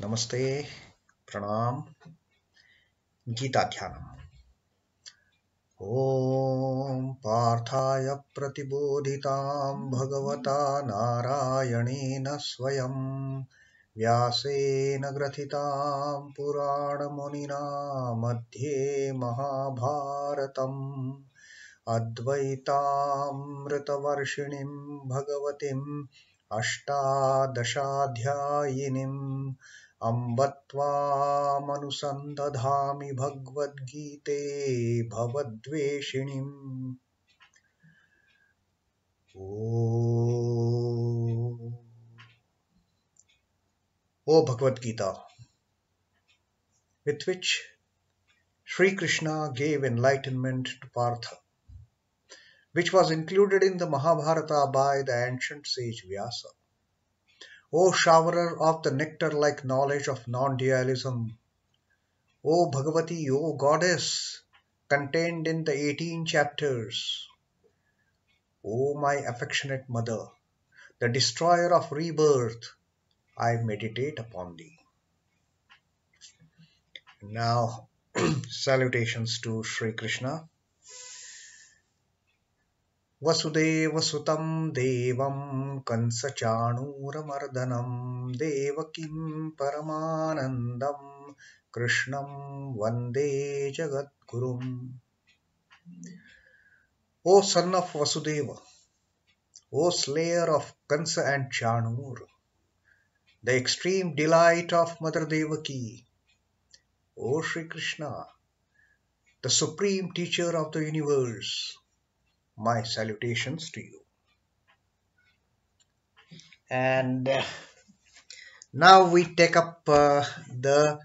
Namaste, Pranam, Gita Dhyanam. Om Parthaya Pratibodhitam Bhagavata Narayanena Swayam Vyasena Grathitam Purana Munina Madhye Mahabharatam Advaitaamritavarshinim Bhagavatim Ashtadashadhyayinim Ambatvamanusandadhami Bhagavad Gite Bhavadveshinim. O Bhagavad Gita, with which Sri Krishna gave enlightenment to Partha, which was included in the Mahabharata by the ancient sage Vyasa. O showerer of the nectar-like knowledge of non-dualism, O Bhagavati, O goddess, contained in the 18 chapters, O my affectionate mother, the destroyer of rebirth, I meditate upon thee. Now, salutations to Sri Krishna. Vasudeva Sutam Devam Kansachanuramardanam Devakim Paramanandam Krishnam Vande Jagadgurum. O son of Vasudeva, O slayer of Kansa and Chanur, the extreme delight of Mother Devaki, O Sri Krishna, the supreme teacher of the universe, my salutations to you. And now we take up the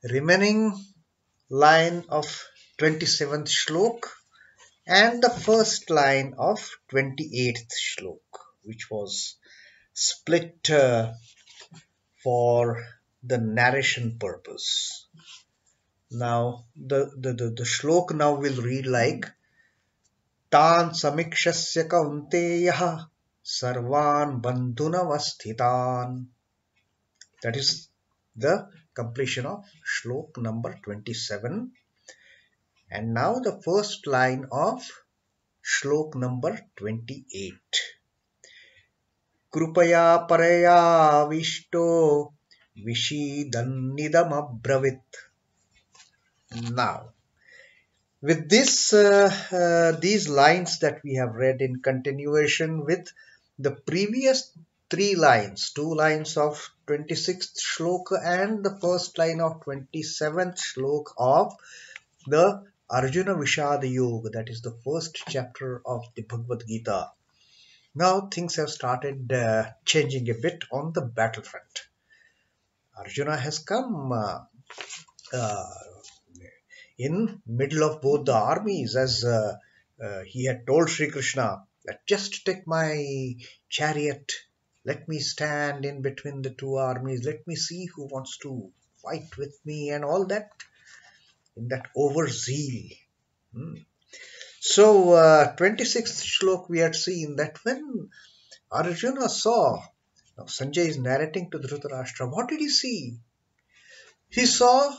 remaining line of 27th shlok and the first line of 28th shlok, which was split for the narration purpose. Now the shlok now will read like Tan samikshasya kaunteya sarvan bandhunavasthitan. That is the completion of shlok number 27. And now the first line of shlok number 28. Krupaya paraya vishto vishidannidam abravit. Now, with this, these lines that we have read in continuation with the previous 3 lines, 2 lines of 26th shloka and the first line of 27th shloka of the Arjuna Vishada Yoga, that is the first chapter of the Bhagavad Gita. Now things have started changing a bit on the battlefront. Arjuna has come in middle of both the armies, as he had told Sri Krishna that just take my chariot, let me stand in between the 2 armies, let me see who wants to fight with me and all that, in that overzeal. So 26th shlok we had seen that when Arjuna saw, now Sanjay is narrating to Dhritarashtra, what did he see? He saw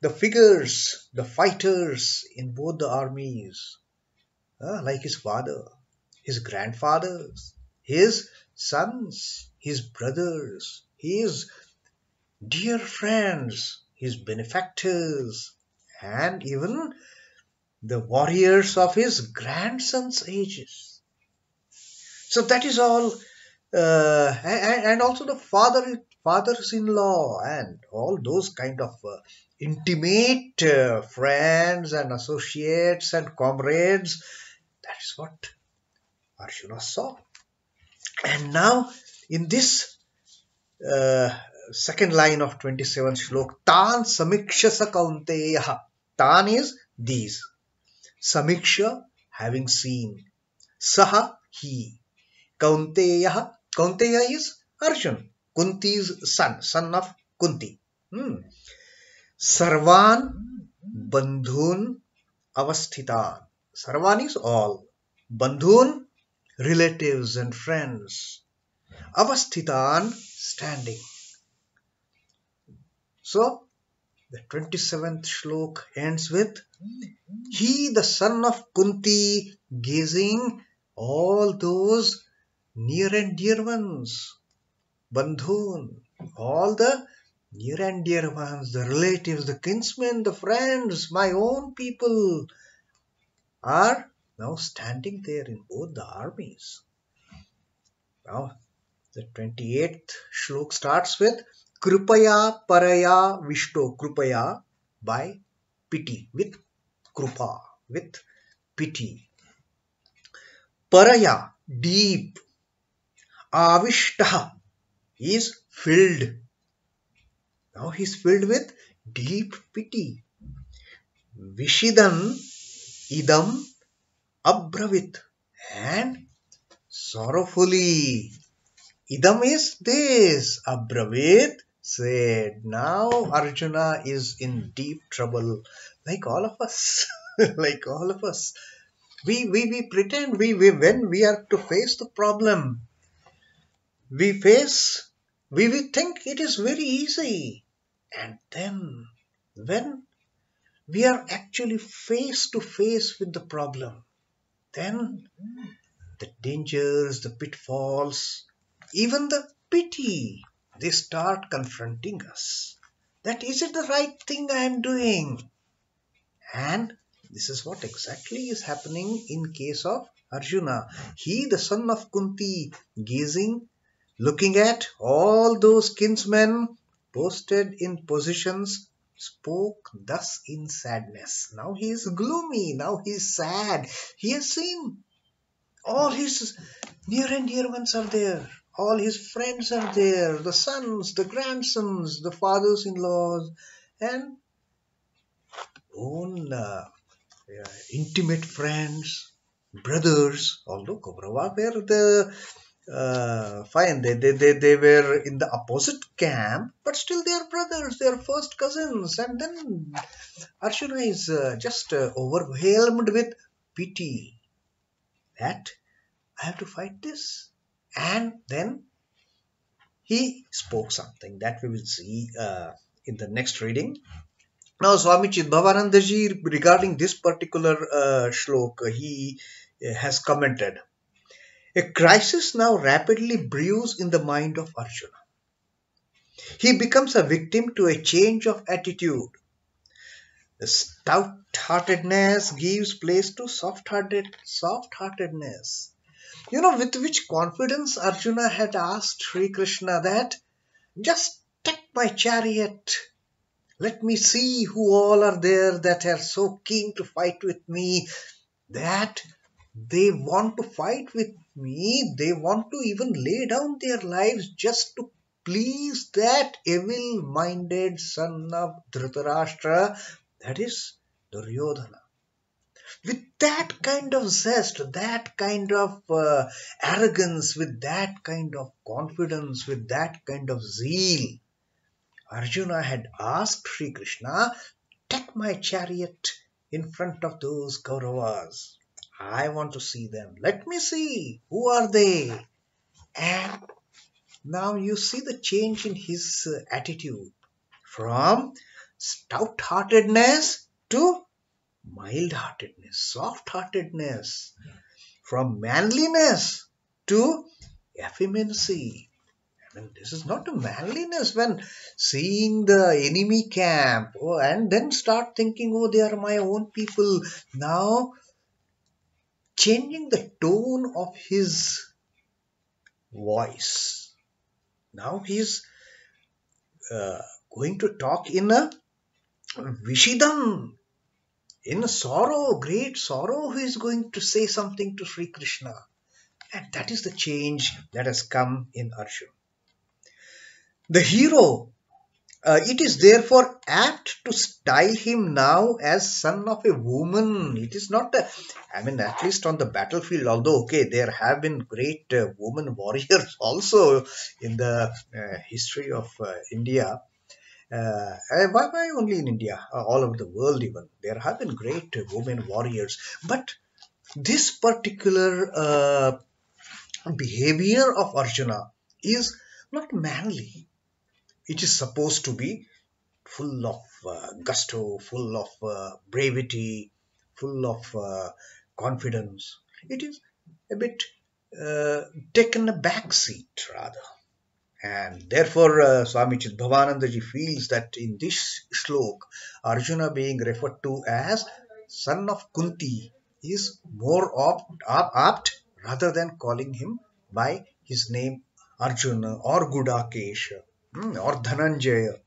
the figures, the fighters in both the armies, like his father, his grandfathers, his sons, his brothers, his dear friends, his benefactors, and even the warriors of his grandson's ages. So that is all, and also the fathers-in-law and all those kind of intimate friends and associates and comrades. That is what Arjuna saw. And now in this second line of 27th shlok, Tan samikshasa kaunteya. Tan is these. Samiksha, having seen. Saha, he. Kaunteya. Kaunteya is Arjuna, Kunti's son of Kunti. Sarvan bandhun avasthitan. Sarvan is all. Bandhun, relatives and friends. Avasthitan, standing. So the 27th shlok ends with, he, the son of Kunti, gazing all those near and dear ones, bandhun, all the near and dear ones, the relatives, the kinsmen, the friends, my own people, are now standing there in both the armies. Now, the 28th shlok starts with Krupaya Paraya Vishto. Krupaya, by pity, with Krupa, with pity. Paraya, deep. Avishta, is filled. Now he is filled with deep pity. Vishidan, idam, abravit, and sorrowfully. Idam is this, abravit said. Now Arjuna is in deep trouble, like all of us. Like all of us. We pretend when we are to face the problem, we think it is very easy. And then when we are actually face to face with the problem, then the dangers, the pitfalls, even the pity, they start confronting us. That is it the right thing I am doing? And this is what exactly is happening in case of Arjuna. He, the son of Kunti, gazing, looking at all those kinsmen posted in positions, spoke thus in sadness. Now he is gloomy, now he is sad. He has seen all his near and dear ones are there. All his friends are there, the sons, the grandsons, the fathers-in-laws, and own intimate friends, brothers. Although Kaurava were the fine, they were in the opposite camp, but still they are brothers, they are first cousins. And then Arjuna is just overwhelmed with pity that I have to fight this. And then he spoke something that we will see in the next reading. Now, Swami Chidbhavananda ji, regarding this particular shloka, he has commented, a crisis now rapidly brews in the mind of Arjuna. He becomes a victim to a change of attitude. The stout-heartedness gives place to soft-heartedness. With which confidence Arjuna had asked Sri Krishna that, just take my chariot. Let me see who all are there that are so keen to fight with me, that they want to fight with me. They want to even lay down their lives just to please that evil-minded son of Dhritarashtra, that is Duryodhana. With that kind of zest, that kind of arrogance, with that kind of confidence, with that kind of zeal, Arjuna had asked Sri Krishna, take my chariot in front of those Kauravas. I want to see them. Let me see. Who are they? And now you see the change in his attitude from stout-heartedness to mild-heartedness, soft-heartedness, from manliness to effeminacy. I mean, this is not a manliness when seeing the enemy camp and then start thinking, oh, they are my own people. Now, changing the tone of his voice. Now he is going to talk in a Vishidam, in sorrow, great sorrow, he is going to say something to Sri Krishna. And that is the change that has come in Arjuna. The hero, it is therefore apt to style him now as son of a woman. It is not, at least on the battlefield, although, okay, there have been great woman warriors also in the history of India. Why only in India? All over the world even. There have been great women warriors. But this particular behavior of Arjuna is not manly. It is supposed to be full of gusto, full of bravery, full of confidence. It is a bit uh, taken a back seat rather. And therefore, Swami Chidbhavananda feels that in this shlok, Arjuna being referred to as son of Kunti is more apt rather than calling him by his name Arjuna or Gudakesh or Dhananjaya.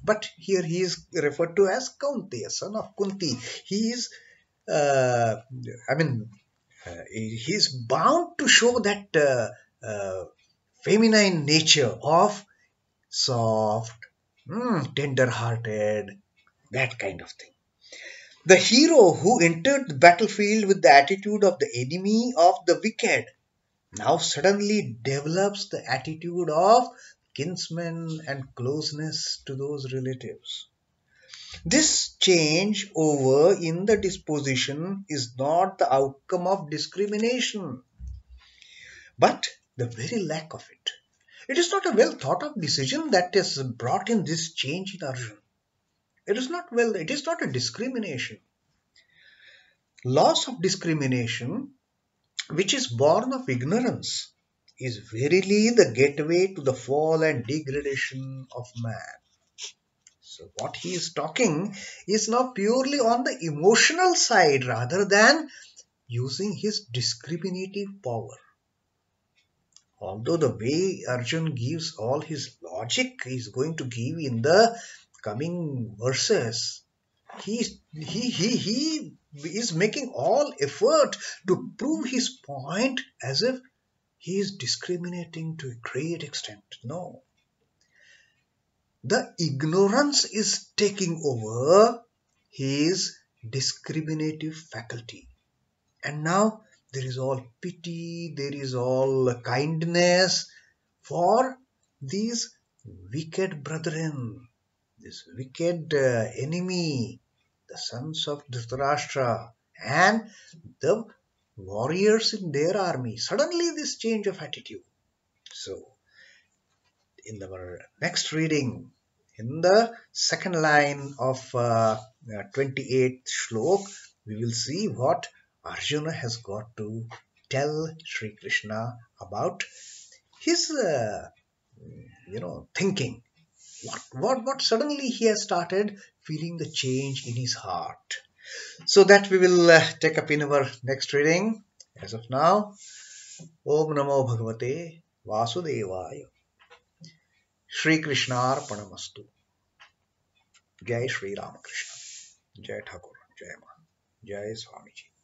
But here he is referred to as Kunti, a son of Kunti. He is, uh, I mean, he is bound to show that feminine nature of soft, tender hearted, that kind of thing. The hero who entered the battlefield with the attitude of the enemy of the wicked now suddenly develops the attitude of kinsmen and closeness to those relatives. This change over in the disposition is not the outcome of discrimination, but the very lack of it. It is not a well thought of decision that has brought in this change in Arjun. It is not a discrimination. Loss of discrimination, which is born of ignorance, is verily the gateway to the fall and degradation of man. So, what he is talking is now purely on the emotional side rather than using his discriminative power. Although the way Arjun gives all his logic, he is going to give in the coming verses. He is making all effort to prove his point as if he is discriminating to a great extent. No. The ignorance is taking over his discriminative faculty. And now there is all pity, there is all kindness for these wicked brethren, this wicked enemy, the sons of Dhritarashtra, and the warriors in their army. Suddenly, this change of attitude. So, in our next reading, in the second line of 28th shlok, we will see what Arjuna has got to tell Sri Krishna about his, thinking. What suddenly he has started feeling the change in his heart. So that we will take up in our next reading. As of now, Om Namo Bhagavate Vasudevaya. Shri Krishna Arpanamastu. Jai Shri Ramakrishna. Jai Thakur. Jai Ma. Jai Swamiji.